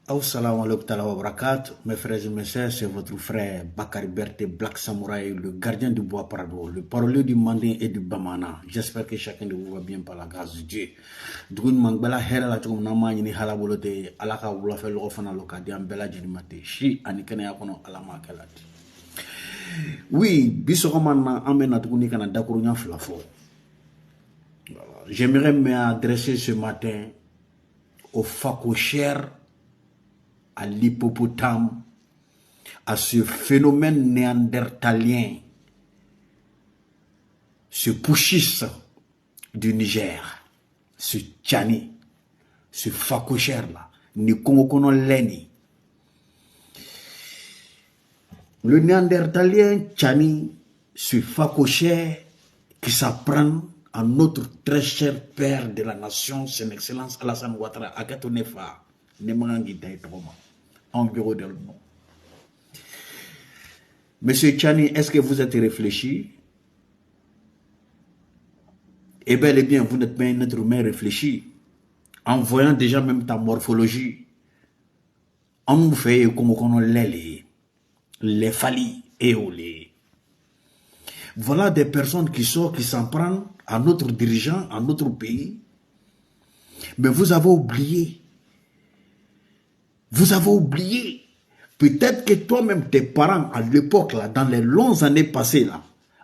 Assalamu alaikum wa barakatuh. Mes frères et mes sœurs, c'est votre frère Bakary Berté, Black Samouraï, le gardien du bois Prado, le parolier du Mandin et du Bamana. J'espère que chacun de vous va bien par la grâce de Dieu. Dugun mangbala hera la tukum nama ni halabolote alaka wula fe logo fana lokadi ambela jinimate shi anikene yakono alama kelati. Oui, bisokomana amena tukuni kana dakurunya flafo. J'aimerais m'adresser ce matin aux facochères, à l'hippopotame, à ce phénomène néandertalien, ce pushis du Niger, ce Tchani, ce facochère-là, ni Kongokono Leni. Le néandertalien Tchani, ce facochère qui s'apprend à notre très cher père de la nation, son excellence Alassane Ouattara, Akatonefa, Nemangi Daïtroma. En bureau de nom. Monsieur Tchani, est-ce que vous êtes réfléchi? Eh bien, vous n'êtes pas un être humain réfléchi. En voyant déjà même ta morphologie, on nous fait comme on les falis et les. Voilà des personnes qui sortent, qui s'en prennent à notre dirigeant, à notre pays. Mais vous avez oublié. Vous avez oublié. Peut-être que toi-même, tes parents, à l'époque, là, dans les longues années passées, là,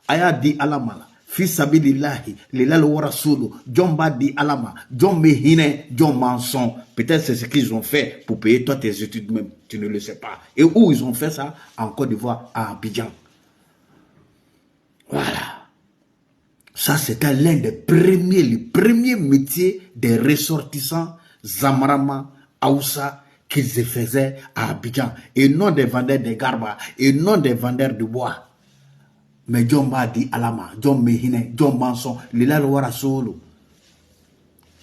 Aya dit Alama, fils Sabidillahi, Lilal Warasulu, Djomba dit Alama, Djom Mehine, Djom Manson. Peut-être c'est ce qu'ils ont fait pour payer toi tes études même. Tu ne le sais pas. Et où ils ont fait ça? En Côte d'Ivoire, à Abidjan. Voilà. Ça, c'était l'un des premiers, le premier métier des ressortissants Zamarama, Aoussa, qu'ils se faisaient à Abidjan. Et non des vendeurs de garba, et non des vendeurs de bois. Mais John Badi Alama, John Mehine, John Manson, Lila Loara Solo.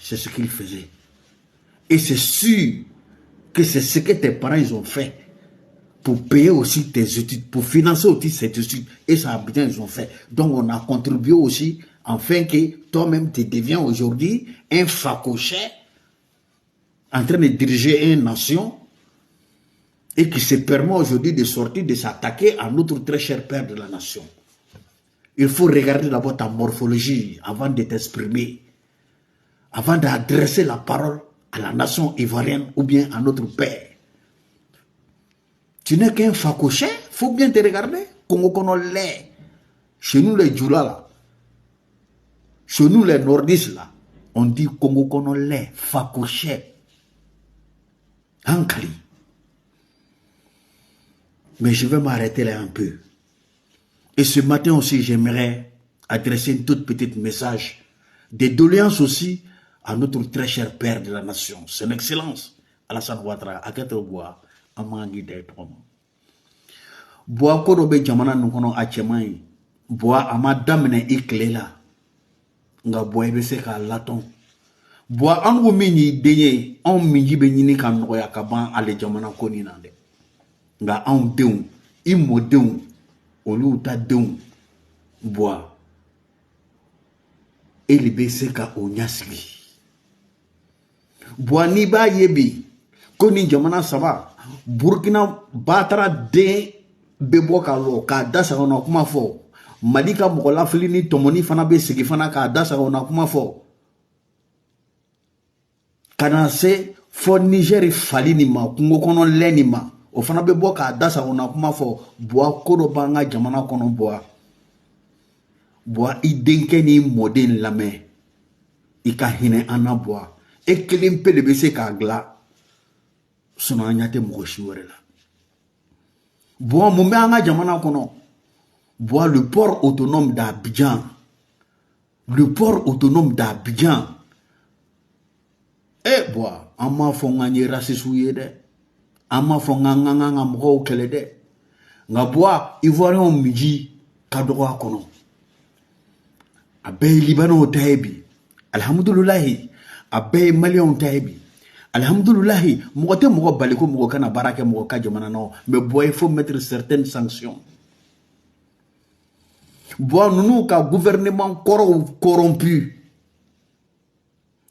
C'est ce qu'ils faisaient. Et c'est sûr que c'est ce que tes parents ils ont fait. Pour payer aussi tes études, pour financer aussi ces études. Et ça, Abidjan, ils ont fait. Donc, on a contribué aussi, afin que toi-même, tu deviens aujourd'hui un facochère en train de diriger une nation et qui se permet aujourd'hui de sortir, de s'attaquer à notre très cher père de la nation. Il faut regarder d'abord ta morphologie avant de t'exprimer, avant d'adresser la parole à la nation ivoirienne ou bien à notre père. Tu n'es qu'un facochère, il faut bien te regarder. Chez nous les Djoula là, chez nous les nordistes là, on dit Congo Konolé, facochère. Ankali. Mais je vais m'arrêter là un peu. Et ce matin aussi, j'aimerais adresser une toute petite message de doléance aussi à notre très cher père de la nation, son excellence, Alassane Ouattara, à Katoboa, à Mangi Daïtroma. Boa Korobe Jamana Nukono Achemai, Boa Amadamene Iklela, Nga Boa Beseka Laton. Boa Ango Mini Deye, on Miji Benini Kanoya Kaban, Ale Jamana Koninande. Nga An Deun, Imo Deun, Oluta Deun, Boa. Eli Beseka Onyasli. Boa Niba Yebi, Koni Jamana Saba, Burkina Batara De. Bebo kalo ka dasa ona kuma fo Malika mokola filini tomoni fana be sigi fana ka dasa ona kuma fo kana se fo Niger falini ma kungo kono leni ma o fana be bo ka dasa ona kuma fo boa kodo banga jamana kono boa idenke ni model lame ika hine anaboa e kelimpe de be se ka gla sona nyate mokoshi worela. Bois Mouméanga Jamana Kono. Bois le port autonome d'Abidjan. Le port autonome d'Abidjan. Eh bois, ama fongani rasisouye de. Ama fonganga mro kele de. Nga bois Ivoirien miji kadroa kono. Abe Libanon taebi. Alhamdoulillahi. Abe Malion taebi. Alhamdoulillahi, mogote mogo baliko mogo kana barake mogo ka jamana no, mais boy il faut mettre certaines sanctions. Boy nous ka gouvernement corrompu.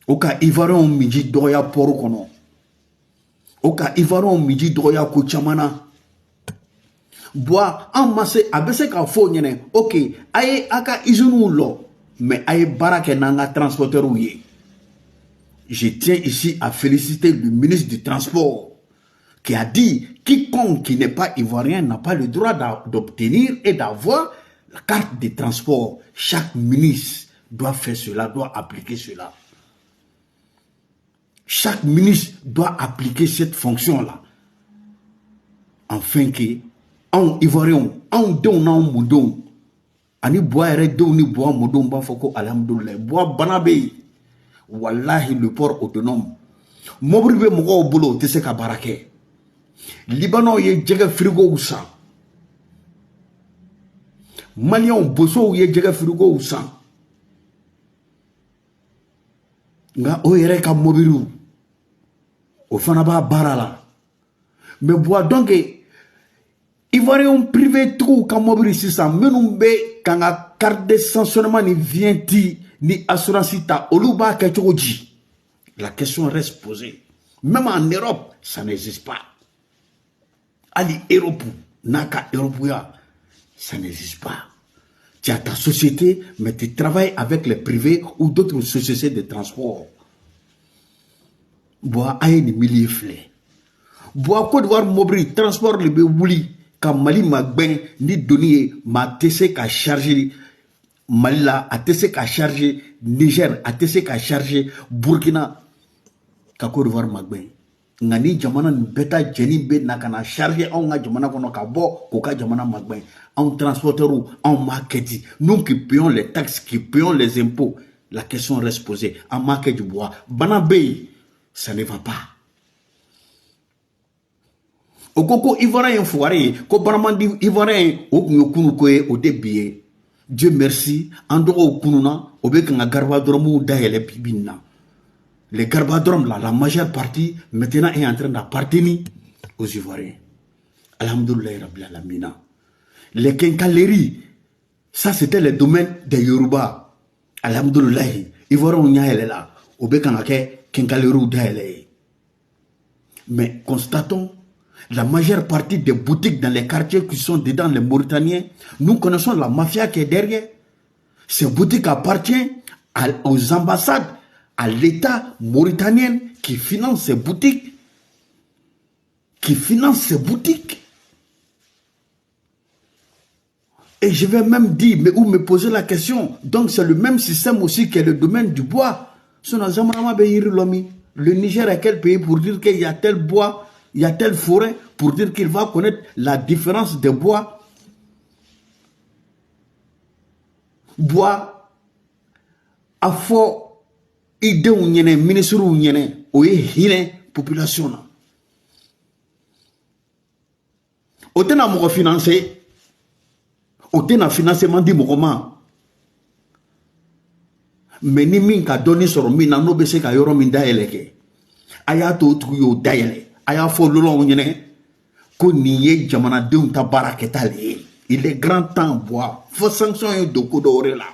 Ou ka Ivoirien miji doya poru kono. Oka Ivoirian midi droya ko chamana. Bois en masse abese ka fo nyene. Ok, aye aka izunu lo. Mais aye barake nanga transporteur ouye. Je tiens ici à féliciter le ministre du Transport qui a dit quiconque qui n'est pas ivoirien n'a pas le droit d'obtenir et d'avoir la carte de transport. Chaque ministre doit faire cela, doit appliquer cela. Chaque ministre doit appliquer cette fonction-là. Afin que, en ivoirien, en don, en moudon, ani boire do ni bois moudon, bafoko, alhamdoulilah, bois banabe, wallahi le port autonome. Mobribe mogo boulot, te se ka barake. Libanon ye djega frigo ou sang. Malion bosso ye djega frigo ou sang. Nga oyere ka mobiru. O fana ba barala. Mais bois donc Ivoirien privé tout ka mobiru sisa menumbe kanga carte de sanctionnement ni vienti ni assurance ta oluba ka choji. La question reste posée. Même en Europe, ça n'existe pas. Ali Europe, Naka Européa, ça n'existe pas. Tu as ta société, mais tu travailles avec les privés ou d'autres sociétés de transport. Bois aïe ni milliers flé. Bois Côte d'Ivoire mobile, transport le béouli, quand Mali Magben ni donné ma TC qu'à charger. Malila a TC qu'à charger. Niger a TC qu'à charger. Burkina, qu'à Côte d'Ivoire Magben. Ngani jamana beta jeni be nakana charger on nga jamana kono ka bo ko ka jamana magben en transporteur ou en marketing nous qui payons les taxes qui payons les impôts la question reste posée en market du bois banabé ça ne va pas okoko ivoirien foiré ko banamandi ivoirien o kunu ko e o debie Dieu merci andoro kununa obe kanga garba dromu dahele bibina. Les Garbadrom, là, la majeure partie, maintenant, est en train d'appartenir aux Ivoiriens. Alhamdoulilah, Rabbil Alamina. Les Kenkaleries, ça, c'était le domaine des Yoruba. Alhamdoulilah, Ivoiriens, on y a là. Au Bekanake, Kenkaleru d'aile. Mais constatons, la majeure partie des boutiques dans les quartiers qui sont dedans, les Mauritaniens, nous connaissons la mafia qui est derrière. Ces boutiques appartiennent aux ambassades, à l'État mauritanien qui finance ces boutiques. Et je vais même dire, mais où me poser la question, donc c'est le même système aussi que le domaine du bois. Le Niger est quel pays pour dire qu'il y a tel bois, il y a telle forêt, pour dire qu'il va connaître la différence des bois. Bois, à fort, idée ou nyene ministre ou nyene oye hine population na otena mo financer otena financement di mokoma mais ni min ka doni soro min na no be se ka yoro min da eleke aya to tu yo da ele aya fo lolo nyene ko ni ye jamana de un ta baraketale il est grand temps bois faut sanctionner de ko do là.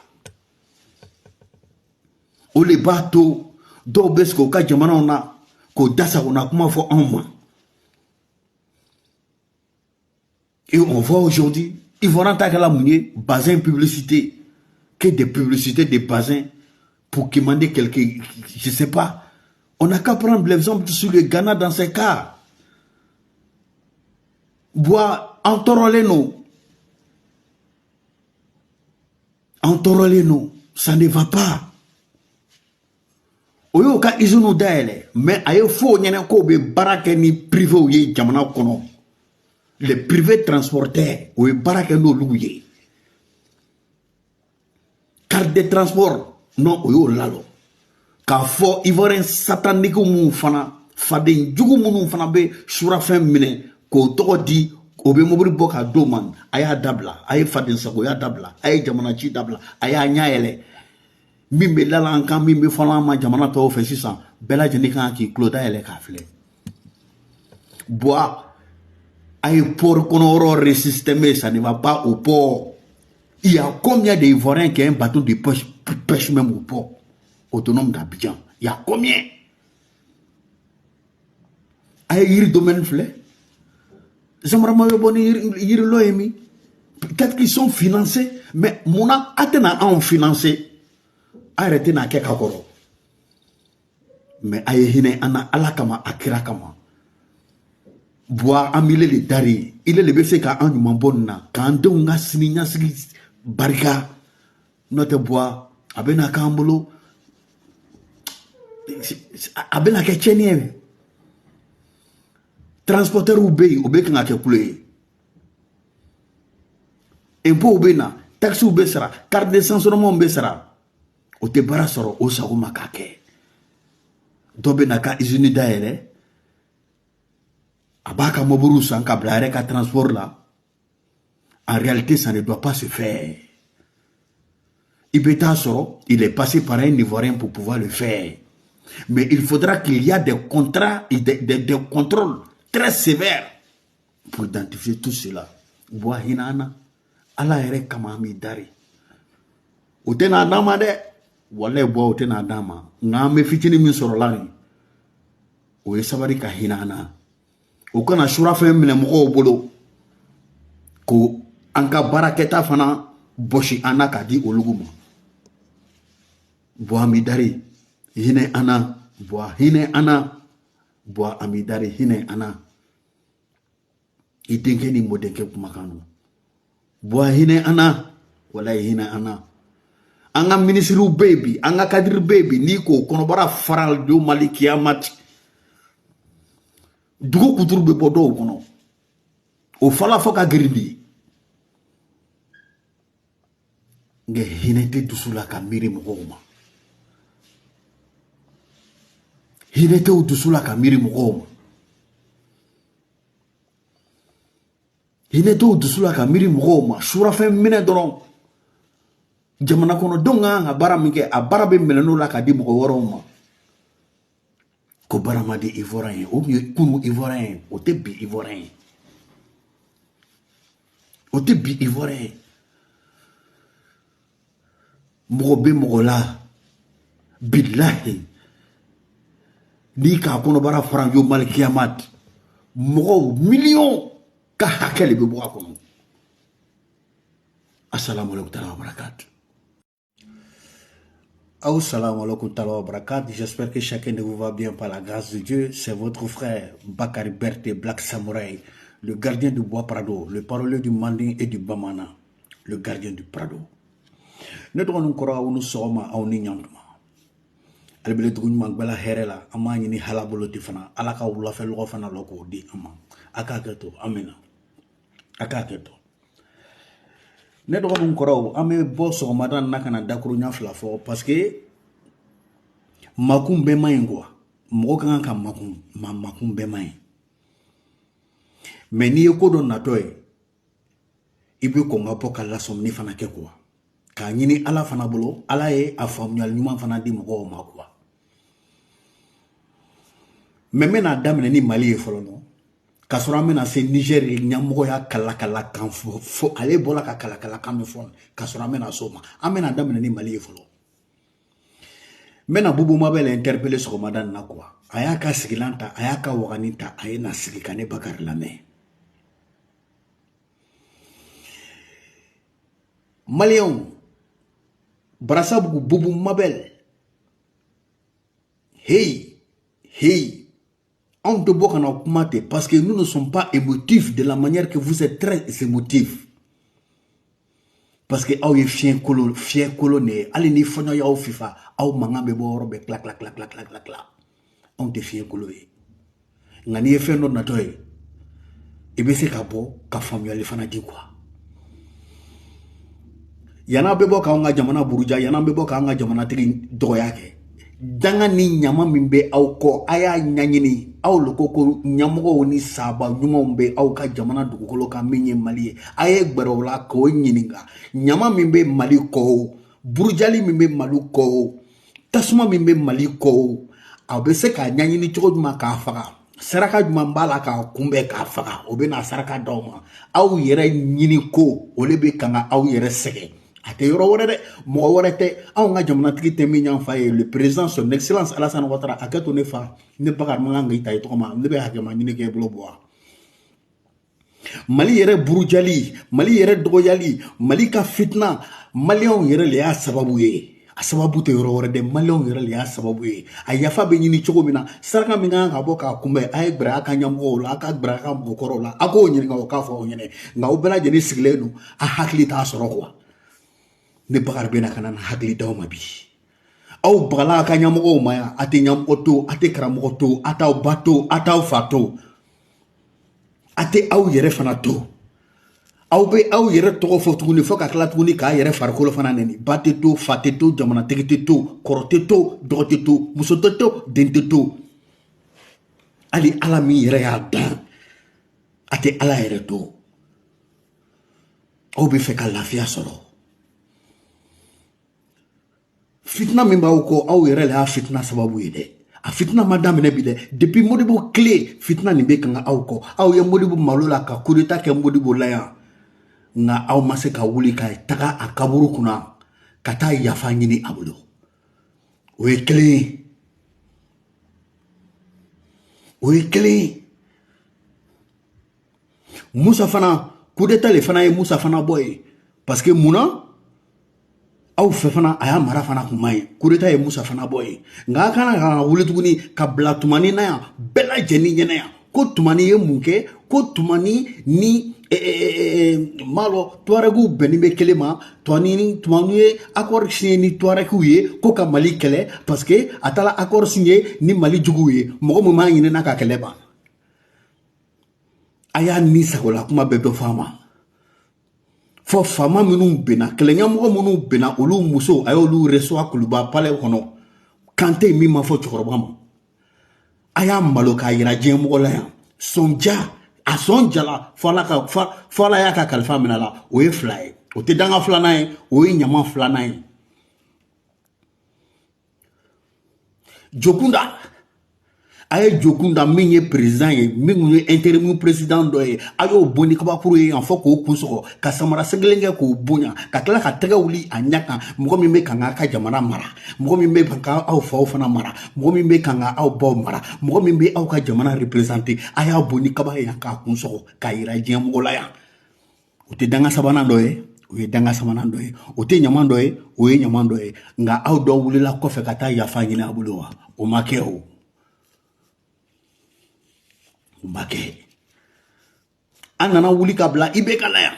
O le bateau do besko ka jamana ona ko dasa ona kuma fo anma. Et on voit aujourd'hui ils vont rentrer la mouillé bazin publicité que des publicités des bazins pour commander quelqu'un je sais pas on n'a qu'à prendre l'exemple sur le Ghana dans ces cas bois entorolé nous ça ne va pas. Oyo ka izunu daele mais ayo fo nyene ko be barake ni privé ou ye jamana kono les privés transporteurs ou barake no luye carte de transport non oyo lalo ka fo ivoren satanique mu fana fade jugu mu fana be sura fem mine ko to di obe mobri boka doman aya dabla ay fade sako ya dabla ay jamana ci dabla aya nyaayele mimbe lala anka mimbe fala ma jamana to fe sisan bela jeni kan ki cloda ele ka fle bois ay pour konoro resistémer ça ne va pas au port il y a combien d'Ivoiriens qui ont un bateau de pêche même au port autonome d'Abidjan il y a combien ay yiri domaine flé Zamarama yo boni yiri loyemi. Peut-être qu'ils sont financés, mais mona atena en financé. Arrêtez na keka koro. Mais aye hine ana alakama akirakama. Bois amile le dari. Il est le bese ka an mambonna. Quand on a sininya sigi barika. Note bois. Abena kambolo. Abena ke chenye. Transporteur oube kanga ke kule. Impôt oube na. Taxi oube sera. Carte d'essence oube sera. O te bara soro o sa uma kake. Dobe na ka izini daere. Abaka moburu sanka blare ka transport là. En réalité, ça ne doit pas se faire. Ibeta soro, il est passé par un Ivoirien pour pouvoir le faire. Mais il faudra qu'il y ait des contrats et des contrôles très sévères pour identifier tout cela. Bois hinana, ala ere kamami dari. Utena dama de, wale bois utena dama. Ngame fitini min soro lani. Oye sabari ka hinana. Ukana shura fe mine moko bolo. Ko anka baraketa fana boshi anaka di oluguma. Bois midari hine ana. Bois hine ana. Bois amidari hine ana. Itenke ni modenke kumakano. Bois hine ana. Wala hine ana. Anga ministru baby. Anga kadir baby. Niko konobara faral do maliki amat. Dugo kuturu be bodo kono. O fala foka girindi. Nge hinete dusula kamiri mugoma. Hinete udusula kamiri mugoma. Hinete udusula kamiri mugoma. Shura fe mine doron. Jamana kono donga nga bara minke a bara be melano la kadi mugoroma. Ko barama di ivoirien ou mieux kunu ivoirien o te bi ivoirien. O te bi ivoirien. Mogobe mogola billahi ni ka kono bara franjo mal kiamat mogo million ka hakele be bo akono. Assalamu alaykum wa barakatuh. Assalamu alaikum wa barakatuh. J'espère que chacun de vous va bien par la grâce de Dieu. C'est votre frère Bakari Berté Black Samouraï, le gardien du bois Prado, le parolier du Manding et du Bamana, le gardien du Prado. Nous devons nous sommes à un ignantuma. Albele tugun magbala herela amani ni halabolo tifana alaka wula fe logo fana loko di ama akaketo amena akaketo ne do ko nkoro ame boso madan nakana dakuru nya flafo parce que makum be mayngwa mo kan kan makum be may mais ni ko don natoy ibe ko ngapo kala som ni fana ke quoi ka nyini ala fana bolo ala e afamnyal nyuma fana di mo ko makwa mais mena damene ni Mali e folo no kasura mena se Niger nyamogo ya kala kan fo ale bola ka kala kan fo kasura mena soma amena damene ni Mali e folo mena bubu mabele interpeller so madan na quoi ayaka sigilanta ayaka waganita ayena sigikane Bakar Lame Malion Brasa bubu mabel hey on ne peut pas en augmenter parce que nous ne sommes pas émotifs de la manière que vous êtes très émotifs. Parce que aw ye fier colonné, allez ni fonyo ya FIFA, aw mangambe bo robe clac. On te fier colonné. Ngani fe no na toy. Ebe se ka bo ka famyo le fana di quoi. Yana bebo ka nga jamana buruja, yana bebo ka nga jamana tigi doyake. Danga ni nyama mimbe au ko aya nyanyini au lokoko nyamogo ni saba nyumombe au ka jamana dugukolo ka menye Mali aye gbarola ko nyininga nyama mimbe Mali ko burujali mimbe Mali ko tasuma mimbe Mali ko abese ka nyanyini chokoduma ka faga saraka juma mbala ka kumbe ka faga obena saraka doma au yere nyini ko olebe kanga au yere sege ate yoro wore de mo wore te aw nga jamana tigi te min fa le président son excellence Alassane Ouattara akato ne fa ne bakar ma nga ita to ma ne be hakema ni ke blo boa Mali yere burujali Mali yere dogoyali Mali ka fitna Malion yere le ya sababu ye a sababu te yoro wore de Malion yere le ya sababu ye a yafa be nyini chogo mina saraka minga nga boka kumbe ay bra aka nyamgo la aka bra ka bokoro la ako nyini nga ka fo nyene nga obela jeni siglenu a hakli ta soro kwa ne bakar bena kana hakli daw mabi aw bagala ka nyamgo maya ate nyamgo to ate kramo to ataw bato ataw fato ate aw yere fana to aw be aw yere to fo tuguni fo ka kala tuguni ka yere farkolo fana neni bate to fate to jamana tegete to korote to dogote to musoto to dente to ali alami yere ya dan ate ala yere to aw be fe ka lafiya soro fitna min b'aw ko aw yere la fitna sababu ye de a fitna madame ne bi de depuis Modibo clé fitna ni be kanga aw ko aw ye Modibo malola ka kudeta ke Modibo la ya nga aw ma se ka wuli ka taga a kaburu kuna ka taa yafa ɲini a bolo o ye kelen Musa fana kudeta le fana ye Musa fana boy parce que muna aw fe fana aya mara fana kuma ye kudeta ye Musa fana boy nga kana ka wuli tuguni ka bla tumani na ya bela jeni ɲɛna ya ko tumani ye mun kɛ ko tumani ni malo tuaregu beni be kelema tumani ye accord signé ni tuaregu ye ko ka Mali kɛlɛ parce que atala accord signé ni Mali jugu ye mɔgɔ mun ma ɲini na ka kɛlɛ ban aya ni sagola kuma bɛ dɔ fama fo fama minnu bena kɛlɛɲɛmɔgɔ minnu bena olu muso ayolu reçoit kuluba palais kɔnɔ kante min ma fɔ cɛkɔrɔba ma aya malo ka yira diɲɛ mɔgɔ la yan sonja a sonjala fala ya ka kalifa mina la o ye fila ye o tɛ danga filanan ye o ye ɲama filanan ye Jokunda aye Jokunda min ye président ye min ye intérim président dɔ ye ayo boni kabakuru ye en fɔ k'o kunsɔgɔ ka samara segelen kɛ k'o bonya ka tila ka tɛgɛ wuli a ɲɛ kan mɔgɔ min bɛ kan ka jamana mara mɔgɔ min bɛ kan aw faw fana mara mɔgɔ min bɛ kan aw baw mara mɔgɔ min bɛ aw ka jamana représenter a y'a boni kaba ye k'a kunsɔgɔ k'a yira diɲɛ mɔgɔ la yan o tɛ danga sabanan dɔ ye o ye danga sabanan dɔ ye o tɛ ɲaman dɔ ye o ye ɲaman dɔ ye nka aw dɔ wulila kɔfɛ ka taa yafa ɲini a bolo wa o ma kɛ o Mbake anana wuli ka bla ibe kala ya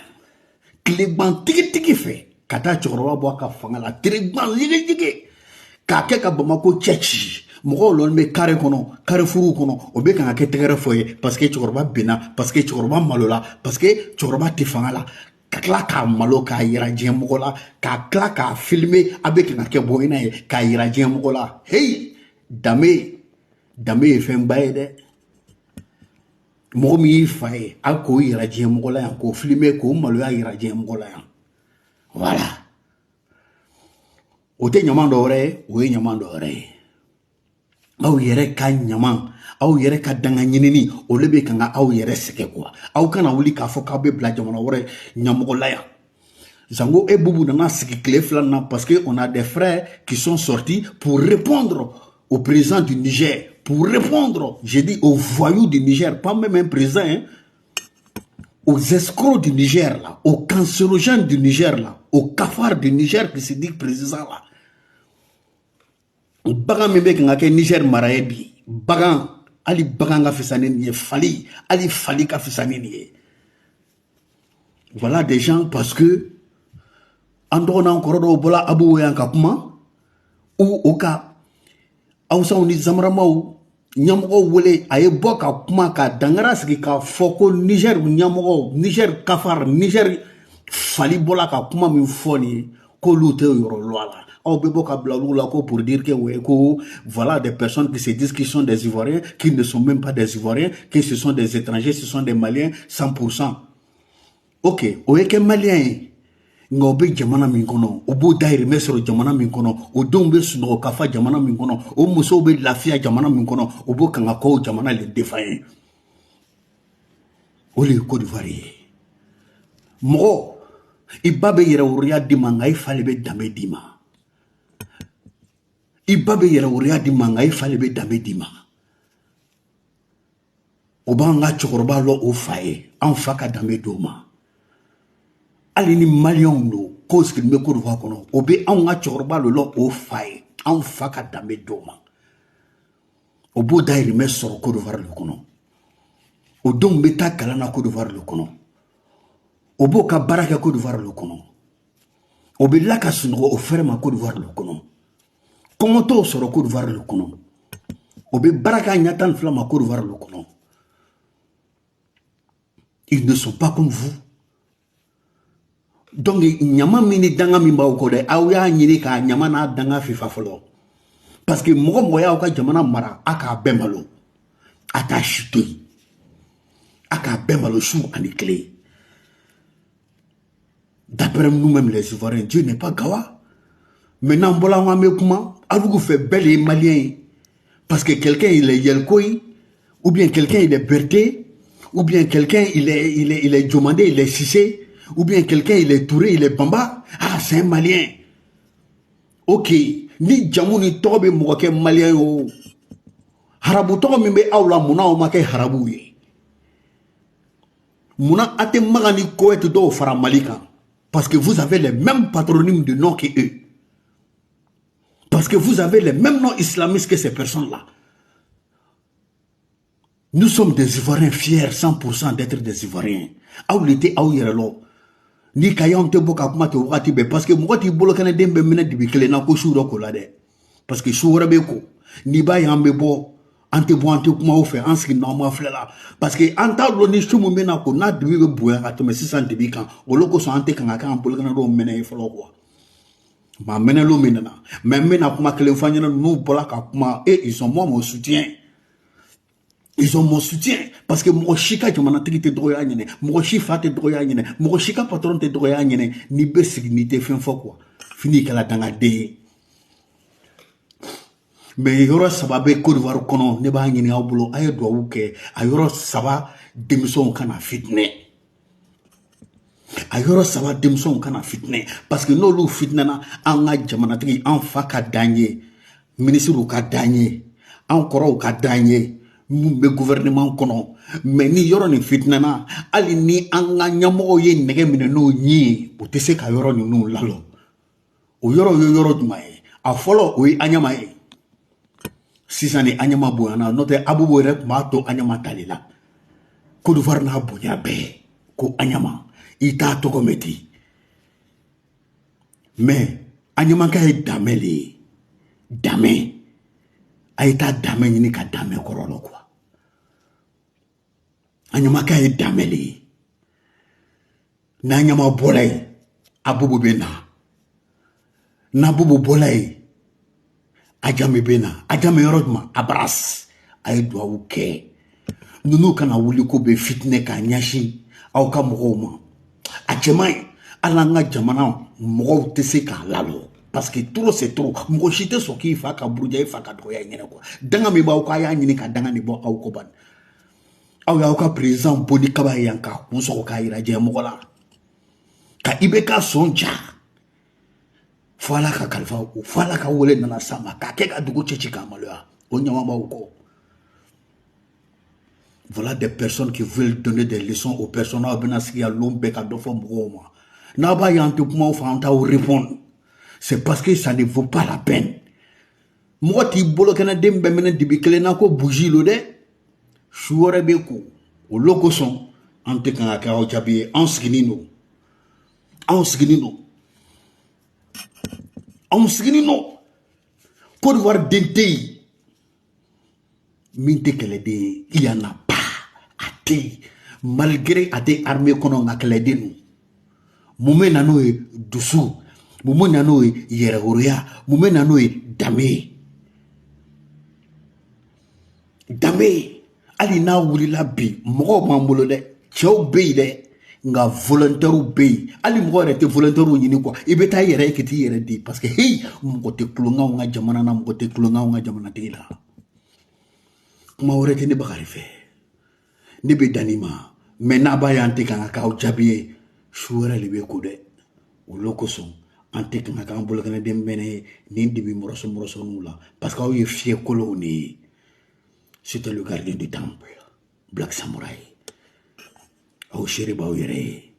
kilegban tigi fe kata chokoroba bo ka fanga la kilegban yige ka ke ka Bamako chechi mo lon me kare kono kare furu kono o be kan ka tegere foye parce que chokoroba bena parce que chokoroba malola parce que chokoroba ti fanga la ka kla ka malo ka yira jemo la ka kla ka filmer abe kan ka bo ina ye ka yira jemo la hey dame fe mbaye de mɔgɔ min y'i fa ye a k'o yira diɲɛ mɔgɔ la yan k'o filime k'o maloya yira diɲɛ mɔgɔ la yan voilà o tɛ ɲaman dɔ wɛrɛ ye o ye ɲaman dɔ wɛrɛ ye aw yɛrɛ ka ɲaman aw yɛrɛ ka danga ɲinini o le bɛ kan ka aw yɛrɛ sɛgɛ quoi aw kana wuli k'a fɔ k'aw bɛ bila jamana wɛrɛ ɲɛmɔgɔ la yan Zango et Boubou nana sigi tile fila na parce que on a des frères qui sont sortis pour répondre au président du Niger pour répondre, j'ai dit aux voyous du Niger, pas même un président, hein, aux escrocs du Niger, là, aux cancérogènes du Niger, là, aux cafards du Niger qui se dit président, là. Bagan mebe kangake Niger maraebi, bagan, ali bagan ka fisani fali, ali fali ka fisani. Voilà des gens parce que, en donnant encore au bola abou et en kapma, ou au cas, Aoussa on dit Zamramao, Nyamogo wole, aye boka kuma ka dangara sigi ka foko Niger, Nyamogo, Niger kafar, Niger fali bola ka kuma min foni, ko lute yoro loala. Au beboka blaoula ko pour dire que voilà des personnes qui se disent qu'ils sont des Ivoiriens, qui ne sont même pas des Ivoiriens, que ce sont des étrangers, ce sont des Maliens 100%. Ok, oeke Maliens. Ngobe jamana min kono obo daire mesro jamana min kono o dombe suno kafa jamana min kono o muso be lafia jamana min kono obo kanga ko jamana le defaye oli Côte d'Ivoire mo Ibabe yera uria di manga ifale be dame dima. Ibabe yera uria di manga ifale be dame dima. Oba nga chokoroba lo ofaye. Anfaka dame doma. Ali ni malion no. Cause qu'il me court voir kono. Obe nga chokoroba lo ofaye. Anfaka dame doma. Obo dairi me soro kodo var le kono. Odon beta kalana kodo var le kono. Obo ka baraka kodo var le kono. Obe laka sunro oferma kodo var le kono. Komoto soro kodo var le kono. Obe baraka nyatan flama kodo var le kono. Ils ne sont pas comme vous. Donc, nyama mini danga mimba ukode, awya nyini ka nyama na danga fifa folo. Parce que mogo moya uka jamana mara, aka bemalo. Ata chute. Aka bemalo chou anikle. D'après nous-mêmes les Ivoiriens, Dieu n'est pas gawa. Maintenant, bola wame kuma, alugu fait bel et malien. Parce que quelqu'un il est yelkoi, ou bien quelqu'un il est berté, ou bien quelqu'un il est Jomandé, il est Sissé, ou bien quelqu'un il est Touré, il est Bamba. Ah, c'est un malien. Ok, ni jamu ni tobe mwake malien yo. Harabu tobe mimbe awla muna omake harabu ye. Muna ate magani koet do fara malika. Parce que vous avez les mêmes patronymes de nom que eux. Parce que vous avez les mêmes noms islamistes que ces personnes-là. Nous sommes des Ivoiriens fiers 100% d'être des Ivoiriens. Aou l'été, aou yerelo. Ni kayam te boka kuma te wakati be. Parce que mwati bolo kane dembe mene dibikele na ko shuro ko lade. Parce que shuro be ko. Ni ba yambe bo. Ante bo ante kuma ou fe. Anski normal flela. Parce que anta lo ni shumu mena ko na dibi be bouya kato me 600 dibi kan. Oloko so ante kanga kan bolo kane ro mene yifolo kwa. Ma mene lo mena na. Mais mena kuma kele fanyana nou bola ka kuma. Et ils sont moi mon soutien. Ils ont mon soutien. Parce que mon chika jumanatiki te droya nyene. Mon chifa te droya nyene. Mon chika patron te droya nyene. Ni be signité fin fo quoi. Fini kala danga de. Mais yoro sababe Côte d'Ivoire kono ne ba nyene abulo aye do wuke. Ayoro saba demison kana fitne. Ayoro saba demison kana fitne. Parce que no lu fitna na anga jumanatiki en faka danye. Ministre ka danye. Encore ka danye. Mbe gouvernement kono mais ni yoro ni fitnana ali ni anga nyamo ye nege mine no nyi o tese ka yoro ni no lalo o yoro dumae a folo o anyama e sisani anyama buana note abubo rek ma to anyama talila ko du farna bunya be ko anyama ita to kometi mais anyama ka dameli dame aita dame ni ka dame korolo kwa anyamaka e dameli na anyama bolay abubu bena na bubu bolay ajame bena ajame yorodma abras ay do wuke nunu kana wuli ko be fitne ka nyashi aw ka mogoma ajemai alanga jamana mo tese ka lalo parce que trop c'est trop mo chite so ki fa ka bruja fa ka doya nyene quoi danga mi ba ko ya nyini ka danga ni bo aw ko ban aw ya ka président boni kaba yanka muso ka ira je mogola ka ibeka sonja fala ka kalfa fala ka wole na sama ka ke ka dugo chechi ka malwa onyama ba uko. Voilà des personnes qui veulent donner des leçons aux personnes à benasiki ya lombe ka do fo mboma na ba yante kuma o fa anta o répondre. C'est parce que ça ne vaut pas la peine. Moi ti bolo kana dembe mena dibikele na ko bougie lo de shuore beko o loko son ante kan ka o jabi en skinino Côte d'Ivoire dente minte kele de il y en a pas ate malgré ate armée kono ngakele de nous mume nano e dusu mume nano e yeregoria mume nano e dame ali na wulila bi mogo mambolo de chew be de nga volontaire be ali mogo rete volontaire nyini quoi ibeta yere kiti yere di parce que hey mogo te klonga nga jamana na mogo te klonga nga jamana de la kuma worete ne bakari fe ne be danima mais na ba yante kan ka o jabie shuwara libe ko de o lokoson an tɛ kan ka k'an bolokɛnɛden bɛnɛ nin de bi mɔrɔsɔnw la parce que aw ye fiyɛkolonw de ye. C'était le gardien du temple, Black Samouraï. Aw seere b'aw yɛrɛ ye.